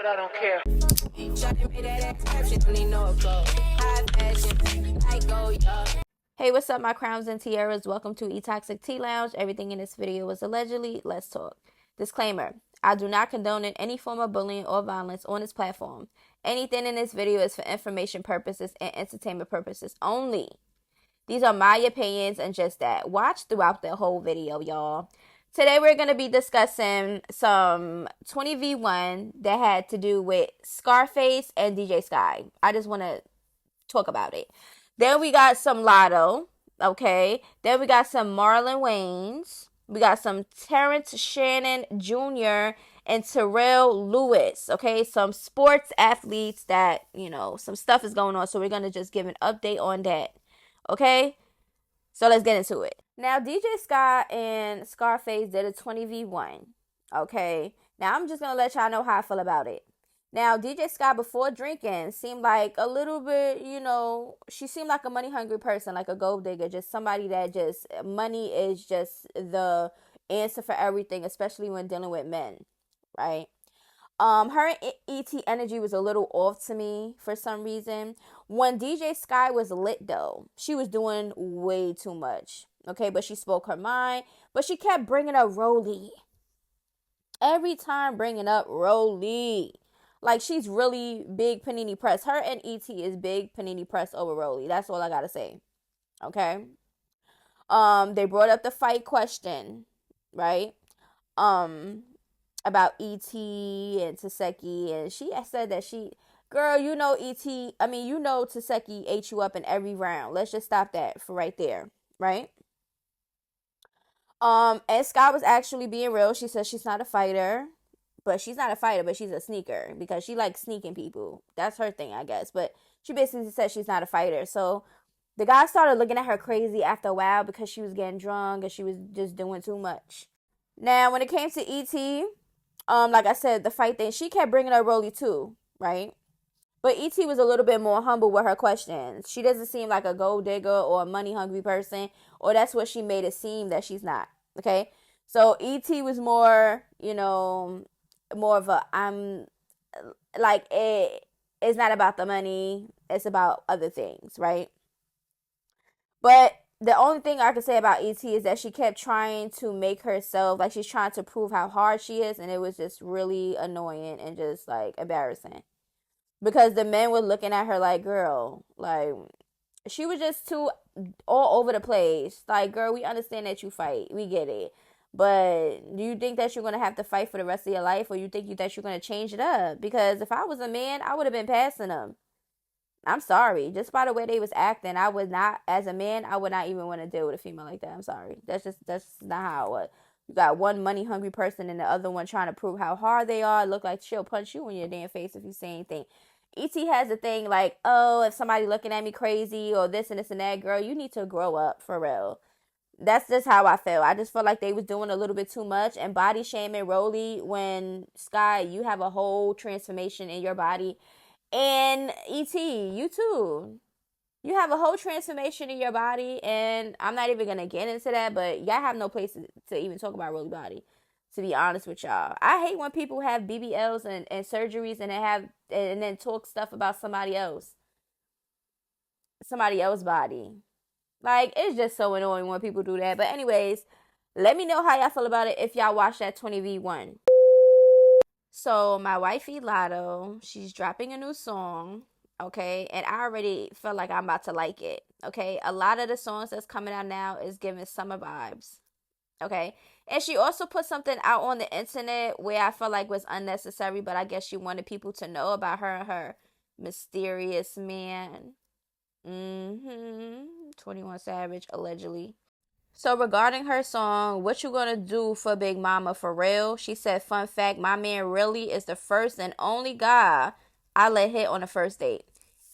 but I don't care. Hey, what's up, my crowns and tiaras? Welcome to E-Toxic Tea Lounge. Everything in this video was allegedly. Let's talk. Disclaimer. I do not condone any form of bullying or violence on this platform. Anything in this video is for information purposes and entertainment purposes only. These are my opinions and just that. Watch throughout the whole video, y'all. Today we're going to be discussing some 20v1 that had to do with Scarface and DJ Sky. I just want to talk about it. Then we got some Latto, okay? Then we got some Marlon Wayans. We got some Terrence Shannon Jr. and Terrell Lewis, okay? Some sports athletes that, some stuff is going on. So we're going to just give an update on that, okay? So let's get into it. Now, DJ Sky and Scarface did a 20v1, okay? Now, I'm just going to let y'all know how I feel about it. Now, DJ Sky, before drinking, seemed like a little bit, she seemed like a money-hungry person, like a gold digger, just somebody that just, money is just the answer for everything, especially when dealing with men, right? Her ET energy was a little off to me for some reason. When DJ Sky was lit, though, she was doing way too much, okay? But she spoke her mind, but she kept bringing up Rolly. Every time bringing up Rolly. Like, she's really big Panini Press. Her and ET is big Panini Press over Rolly. That's all I gotta say. Okay? They brought up the fight question, right? About ET and Taseki, and she said that Taseki ate you up in every round. Let's just stop that for right there, right? And Scott was actually being real. She said she's not a fighter. But she's not a fighter, but she's a sneaker because she likes sneaking people. That's her thing, I guess. But she basically said she's not a fighter. So the guy started looking at her crazy after a while because she was getting drunk and she was just doing too much. Now, when it came to E.T., like I said, the fight thing, she kept bringing up Rolly too, right? But E.T. was a little bit more humble with her questions. She doesn't seem like a gold digger or a money-hungry person, or that's what she made it seem that she's not, okay? So E.T. was more, more of a, it's not about the money, it's about other things, right? But the only thing I can say about ET is that she kept trying to make herself, like she's trying to prove how hard she is, and it was just really annoying and just, like, embarrassing. Because the men were looking at her like, girl, like, she was just too all over the place. Like, girl, we understand that you fight, we get it. But do you think that you're going to have to fight for the rest of your life, or you think that you're going to change it up? Because if I was a man, I would have been passing them. I'm sorry. Just by the way they was acting, I would not, as a man, I would not even want to deal with a female like that. I'm sorry. That's not how it was. You got one money-hungry person and the other one trying to prove how hard they are. Look like she'll punch you in your damn face if you say anything. E.T. has a thing like, oh, if somebody looking at me crazy or this and this and that, girl, you need to grow up for real. That's just how I feel. I just felt like they was doing a little bit too much and body shaming Rolly when, Sky, you have a whole transformation in your body. And E.T., you too. You have a whole transformation in your body, and I'm not even going to get into that, but y'all have no place to even talk about Rolly body, to be honest with y'all. I hate when people have BBLs and surgeries and then talk stuff about somebody else's body. Like, it's just so annoying when people do that. But anyways, let me know how y'all feel about it if y'all watch that 20v1. So, my wifey Latto, she's dropping a new song, okay? And I already feel like I'm about to like it, okay? A lot of the songs that's coming out now is giving summer vibes, okay? And she also put something out on the internet where I felt like was unnecessary, but I guess she wanted people to know about her and her mysterious man. 21 Savage, allegedly. So regarding her song, What You Gonna Do for Big Mama for Real? She said, fun fact, my man really is the first and only guy I let hit on the first date.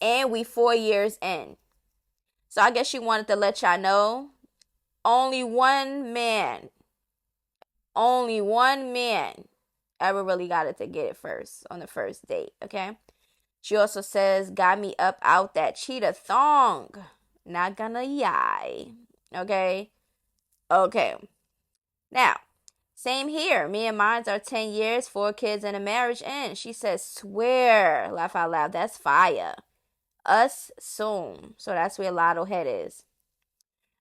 And we 4 years in. So I guess she wanted to let y'all know, only one man ever really got it to get it first on the first date, okay? She also says, got me up out that cheetah thong. Not gonna lie. Okay? Okay. Now, Same here. Me and mine are 10 years, 4 kids, and a marriage in. She says, swear. Laugh out loud. That's fire. Us soon. So that's where Latto head is.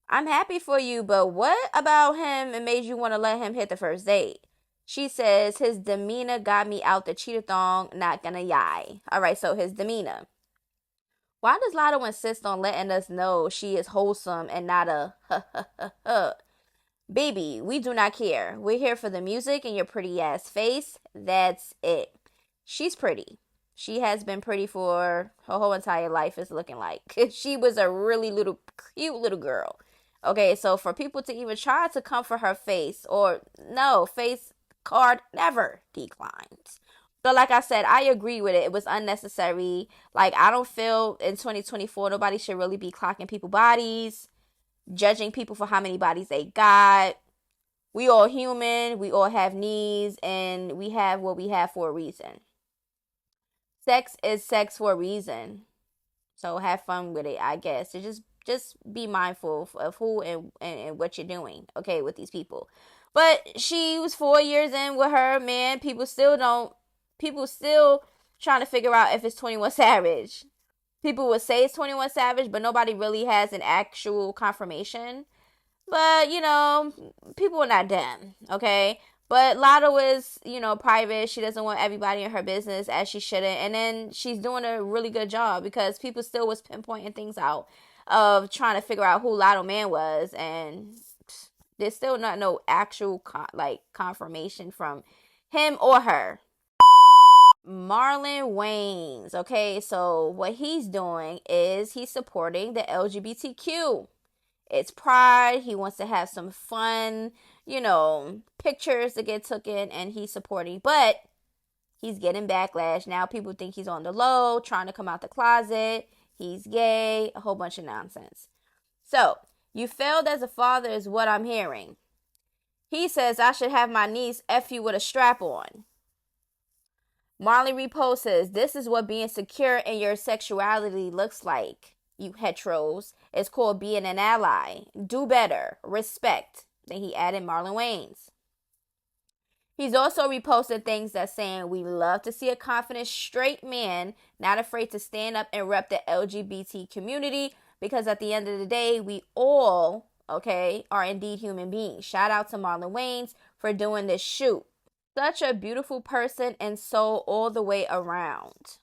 I'm happy for you, but what about him and made you want to let him hit the first date? She says, his demeanor got me out the cheetah-thong, not gonna lie. All right, so his demeanor. Why does Latto insist on letting us know she is wholesome and not a Baby, we do not care. We're here for the music and your pretty ass face. That's it. She's pretty. She has been pretty for her whole entire life, it's looking like. She was a really cute little girl. Okay, so for people to even try to come for her face, or no, face card never declines. So like I said, I agree with it. It was unnecessary. Like, I don't feel in 2024 nobody should really be clocking people's bodies, judging people for how many bodies they got. We all human, we all have needs, and we have what we have for a reason. Sex is sex for a reason. So have fun with it, I guess. So just be mindful of who and what you're doing, okay, with these people. But she was 4 years in with her man. People still trying to figure out if it's 21 Savage. People would say it's 21 Savage, but nobody really has an actual confirmation. But, people are not dumb, okay? But Latto is, private. She doesn't want everybody in her business, as she shouldn't. And then she's doing a really good job because people still was pinpointing things out of trying to figure out who Latto man was. And there's still not no actual, confirmation from him or her. Marlon Wayans, okay? So what he's doing is he's supporting the LGBTQ. It's Pride. He wants to have some fun, pictures to get taken, and he's supporting. But he's getting backlash. Now people think he's on the low, trying to come out the closet. He's gay, a whole bunch of nonsense. So, you failed as a father is what I'm hearing. He says I should have my niece F you with a strap on. Marley reposts says, this is what being secure in your sexuality looks like, you heteros. It's called being an ally. Do better. Respect. Then he added Marlon Wayans. He's also reposted things that's saying we love to see a confident straight man not afraid to stand up and rep the LGBT community, because at the end of the day, we all, okay, are indeed human beings. Shout out to Marlon Wayans for doing this shoot. Such a beautiful person and soul all the way around.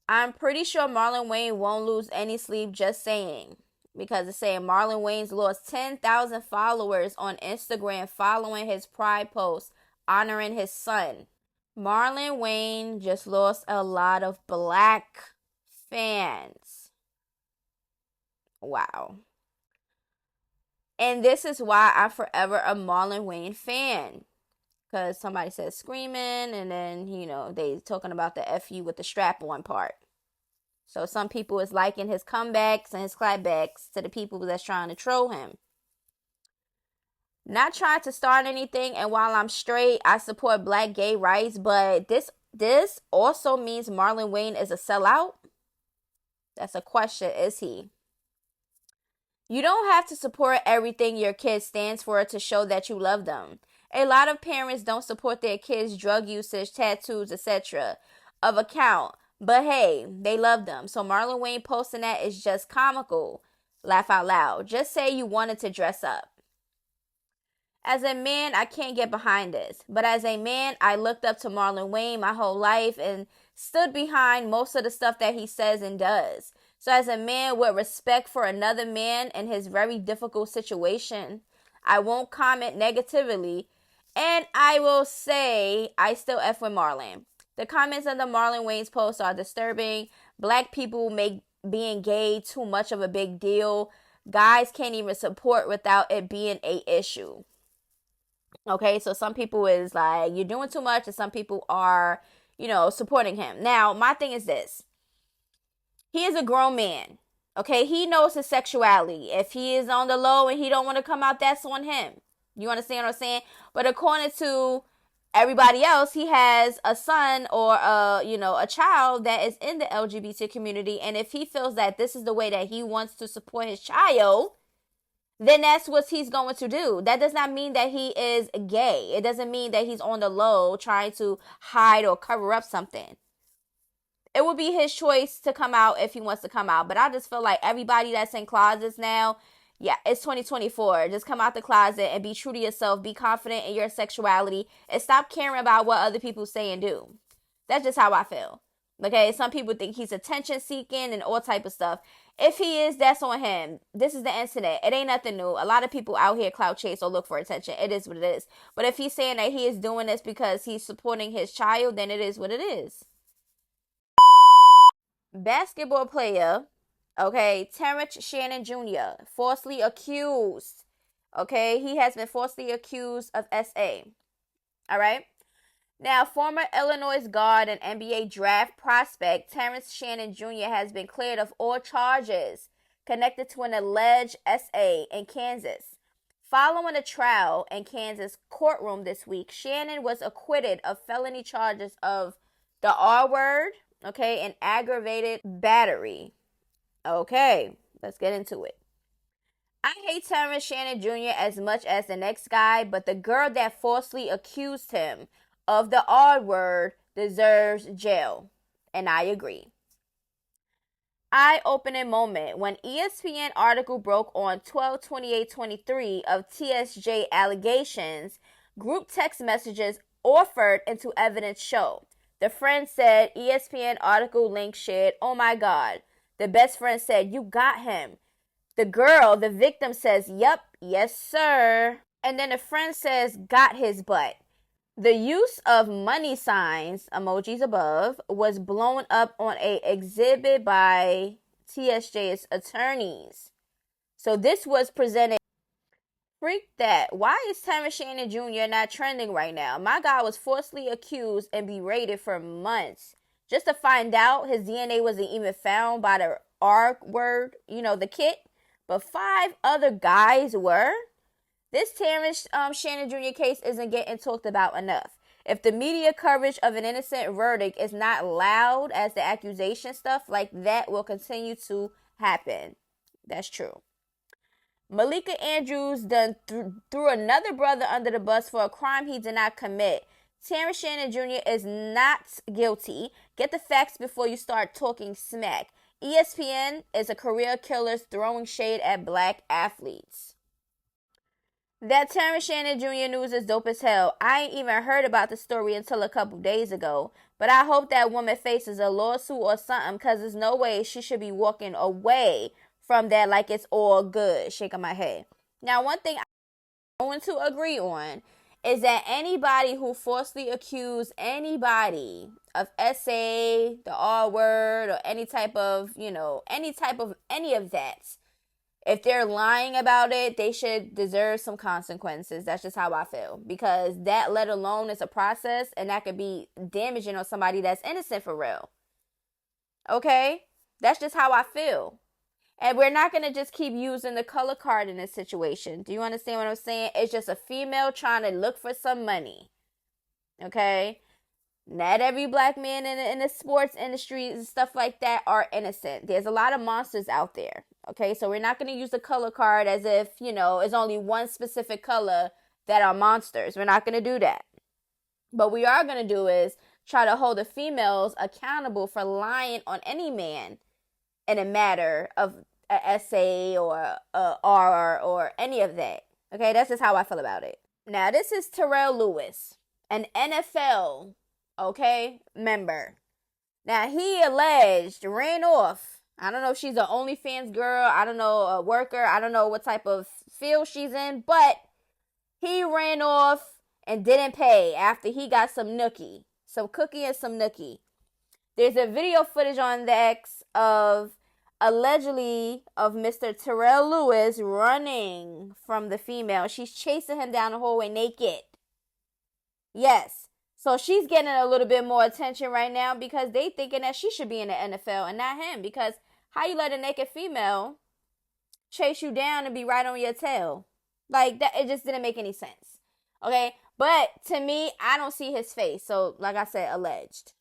I'm pretty sure Marlon Wayne won't lose any sleep, just saying. Because it's saying Marlon Wayans lost 10,000 followers on Instagram following his Pride post honoring his son. Marlon Wayne just lost a lot of black fans. Wow. And this is why I'm forever a Marlon Wayne fan. Because somebody says screaming, and then, they talking about the F-U with the strap-on part. So some people is liking his comebacks and his clapbacks to the people that's trying to troll him. Not trying to start anything, and while I'm straight, I support black gay rights, but this also means Marlon Wayne is a sellout? That's a question, is he? You don't have to support everything your kid stands for to show that you love them. A lot of parents don't support their kids' drug usage, tattoos, etc. of account. But hey, they love them. So Marlon Wayne posting that is just comical. Laugh out loud. Just say you wanted to dress up. As a man, I can't get behind this. But as a man, I looked up to Marlon Wayne my whole life and stood behind most of the stuff that he says and does. So as a man with respect for another man in his very difficult situation, I won't comment negatively. And I will say I still F with Marlon. The comments on the Marlon Wayans post are disturbing. Black people make being gay too much of a big deal. Guys can't even support without it being a issue. Okay, so some people is like, you're doing too much, and some people are, supporting him. Now, my thing is this. He is a grown man. Okay, he knows his sexuality. If he is on the low and he don't want to come out, that's on him. You understand what I'm saying? But according to everybody else, he has a son or a child that is in the LGBT community. And if he feels that this is the way that he wants to support his child, then that's what he's going to do. That does not mean that he is gay. It doesn't mean that he's on the low trying to hide or cover up something. It would be his choice to come out if he wants to come out. But I just feel like everybody that's in closets now, yeah, it's 2024. Just come out the closet and be true to yourself. Be confident in your sexuality and stop caring about what other people say and do. That's just how I feel. Okay, some people think he's attention seeking and all type of stuff. If he is, that's on him. This is the internet. It ain't nothing new. A lot of people out here clout chase or look for attention. It is what it is. But if he's saying that he is doing this because he's supporting his child, then it is what it is. Basketball player, okay, Terrance Shannon Jr. falsely accused. Okay, he has been falsely accused of SA. All right. Now, former Illinois guard and NBA draft prospect Terrance Shannon Jr. has been cleared of all charges connected to an alleged SA in Kansas. Following a trial in Kansas courtroom this week, Shannon was acquitted of felony charges of the R word, okay, and aggravated battery. Okay, let's get into it. I hate Terrance Shannon Jr. as much as the next guy, but the girl that falsely accused him of the R word deserves jail. And I agree. Eye-opening moment when ESPN article broke on 12/28/23 of TSJ allegations, group text messages offered into evidence show. The friend said ESPN article link shared, "Oh my God." The best friend said, "You got him." The girl, the victim, says, "Yep, yes sir." And then the friend says, "Got his butt." The use of money signs, emojis above, was blown up on an exhibit by TSJ's attorneys. So this was presented. Freak that. Why is Terrance Shannon Jr. not trending right now? My guy was falsely accused and berated for months. Just to find out his DNA wasn't even found by the R word, the kit. But 5 other guys were. This Terrance Shannon Jr. case isn't getting talked about enough. If the media coverage of an innocent verdict is not loud as the accusation stuff, like that will continue to happen. That's true. Malika Andrews done threw another brother under the bus for a crime he did not commit. Terrance Shannon Jr. is not guilty. Get the facts before you start talking smack. ESPN is a career killer throwing shade at black athletes. That Terrance Shannon Jr. news is dope as hell. I ain't even heard about the story until a couple days ago. But I hope that woman faces a lawsuit or something, because there's no way she should be walking away from that like it's all good. Shaking my head. Now, one thing I'm going to agree on is that anybody who falsely accused anybody of SA, the R word, or any type of any of that, if they're lying about it, they should deserve some consequences. That's just how I feel. Because that, let alone, is a process, and that could be damaging on somebody that's innocent for real. Okay? That's just how I feel. And we're not going to just keep using the color card in this situation. Do you understand what I'm saying? It's just a female trying to look for some money. Okay? Not every black man in the sports industry and stuff like that are innocent. There's a lot of monsters out there. Okay, so we're not going to use the color card as if, it's only one specific color that are monsters. We're not going to do that. But we are going to do is try to hold the females accountable for lying on any man in a matter of a SA or a R or any of that. Okay, that's just how I feel about it. Now, this is Terrell Lewis, an NFL, member. Now, he alleged, ran off. I don't know if she's an OnlyFans girl. I don't know, a worker. I don't know what type of field she's in. But he ran off and didn't pay after he got some nookie. Some cookie and some nookie. There's a video footage on the X of, allegedly, of Mr. Terrell Lewis running from the female. She's chasing him down the hallway naked. Yes. So she's getting a little bit more attention right now because they thinking that she should be in the NFL and not him. Because how you let a naked female chase you down and be right on your tail? Like, that, it just didn't make any sense. Okay? But to me, I don't see his face. So, like I said, alleged.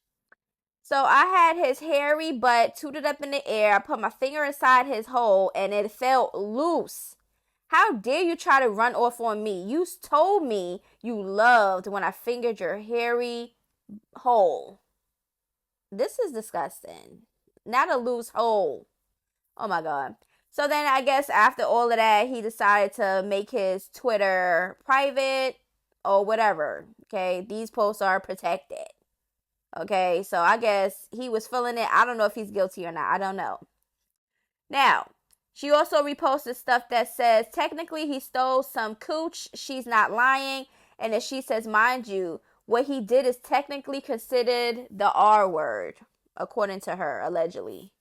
So I had his hairy butt tooted up in the air. I put my finger inside his hole and it felt loose. How dare you try to run off on me? You told me you loved when I fingered your hairy hole. This is disgusting. Not a loose hole. Oh my God. So then I guess after all of that, he decided to make his Twitter private or whatever. Okay. These posts are protected. Okay. So I guess he was feeling it. I don't know if he's guilty or not. I don't know. Now, she also reposted stuff that says technically he stole some cooch. She's not lying. And then she says, mind you, what he did is technically considered the R word, according to her, allegedly.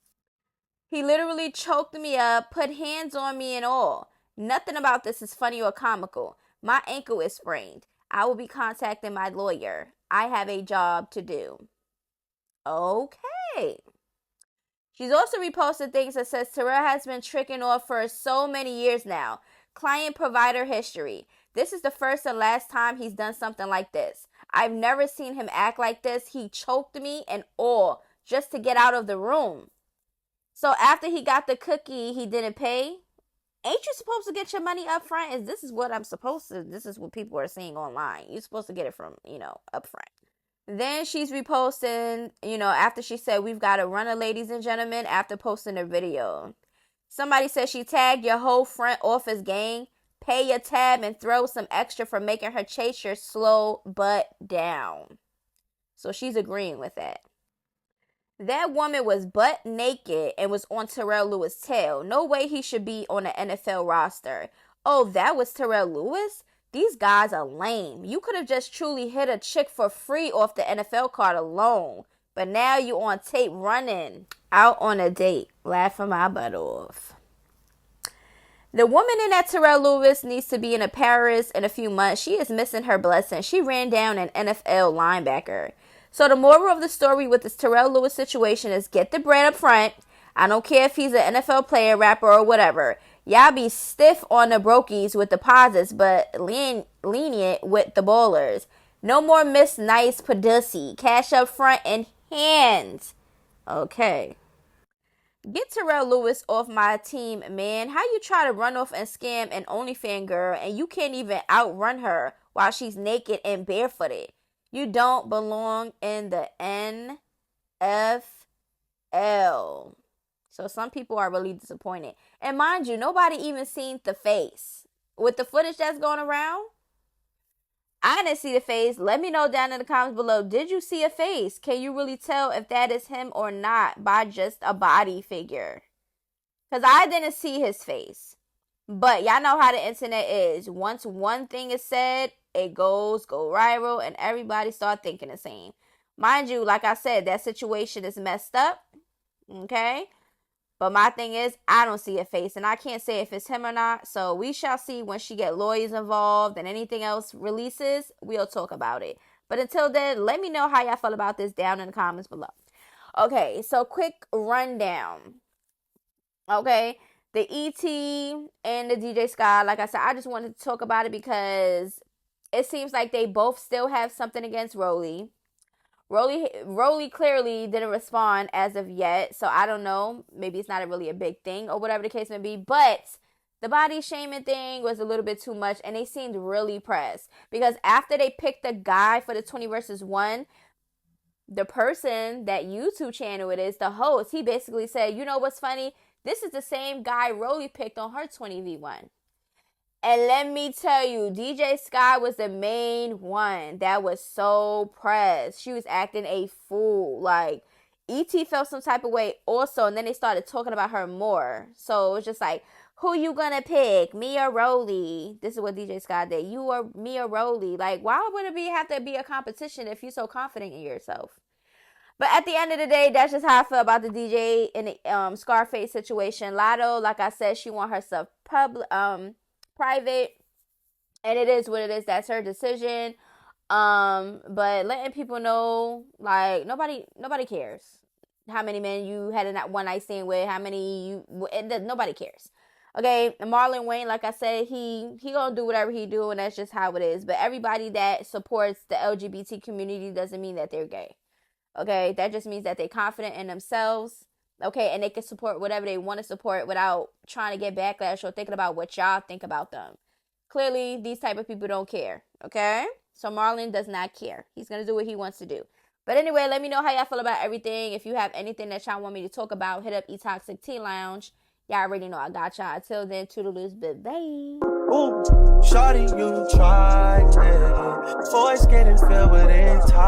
He literally choked me up, put hands on me and all. Nothing about this is funny or comical. My ankle is sprained. I will be contacting my lawyer. I have a job to do. Okay. She's also reposted things that says Terrell has been tricking off for so many years now. Client provider history. This is the first and last time he's done something like this. I've never seen him act like this. He choked me and all just to get out of the room. So after he got the cookie, he didn't pay. Ain't you supposed to get your money up front? This is what people are saying online. You're supposed to get it from, up front. Then she's reposting, after she said, we've got a runner, ladies and gentlemen, after posting a video. Somebody said she tagged your whole front office gang. Pay your tab and throw some extra for making her chase your slow butt down. So she's agreeing with that. That woman was butt naked and was on Terrell Lewis' tail. No way he should be on an NFL roster. Oh, that was Terrell Lewis? These guys are lame. You could have just truly hit a chick for free off the NFL card alone. But now you on tape running out on a date. Laughing my butt off. The woman in that Terrell Lewis needs to be in a Paris in a few months. She is missing her blessing. She ran down an NFL linebacker. So the moral of the story with this Terrell Lewis situation is get the bread up front. I don't care if he's an NFL player, rapper, or whatever. Y'all be stiff on the brokies with deposits, but lenient with the ballers. No more Miss Nice Pussy. Cash up front and hands. Okay. Get Terrell Lewis off my team, man. How you try to run off and scam an OnlyFans girl and you can't even outrun her while she's naked and barefooted? You don't belong in the NFL. So some people are really disappointed. And mind you, nobody even seen the face. With the footage that's going around, I didn't see the face. Let me know down in the comments below. Did you see a face? Can you really tell if that is him or not by just a body figure? Because I didn't see his face. But y'all know how the internet is. Once one thing is said, it go viral and everybody start thinking the same. Mind you, like I said, that situation is messed up. Okay? But my thing is, I don't see a face, and I can't say if it's him or not. So we shall see when she get lawyers involved and anything else releases. We'll talk about it. But until then, let me know how y'all feel about this down in the comments below. Okay, so quick rundown. Okay, the ET and the DJ Sky. Like I said, I just wanted to talk about it because it seems like they both still have something against Rolly. Rolly clearly didn't respond as of yet, so I don't know. Maybe it's not really a big thing or whatever the case may be, but the body shaming thing was a little bit too much, and they seemed really pressed because after they picked the guy for the 20 versus 1, the person, that YouTube channel it is, the host, he basically said, you know what's funny? This is the same guy Rolly picked on her 20v1. And let me tell you, DJ Sky was the main one that was so pressed. She was acting a fool. Like, E.T. felt some type of way also, and then they started talking about her more. So it was just like, who you gonna pick? Me or Rolly? This is what DJ Sky did. You or me or Rolly? Like, why would it have to be a competition if you're so confident in yourself? But at the end of the day, that's just how I feel about the DJ and the Scarface situation. Latto, like I said, she want herself private, and it is what it is. That's her decision. But letting people know, like, nobody cares how many men you had a one night stand with, how many nobody cares. Okay, Marlon Wayne, like I said, he gonna do whatever he do, and that's just how it is. But everybody that supports the LGBT community doesn't mean that they're gay. Okay, that just means that they're confident in themselves Okay, and they can support whatever they want to support without trying to get backlash or thinking about what y'all think about them. Clearly, these type of people don't care, okay? So Marlon does not care. He's going to do what he wants to do. But anyway, let me know how y'all feel about everything. If you have anything that y'all want me to talk about, hit up eToxic Tea Lounge. Y'all already know I got y'all. Until then, toodaloos, bye-bye. Ooh, shawty, you tried it. Voice getting filled with entitlement.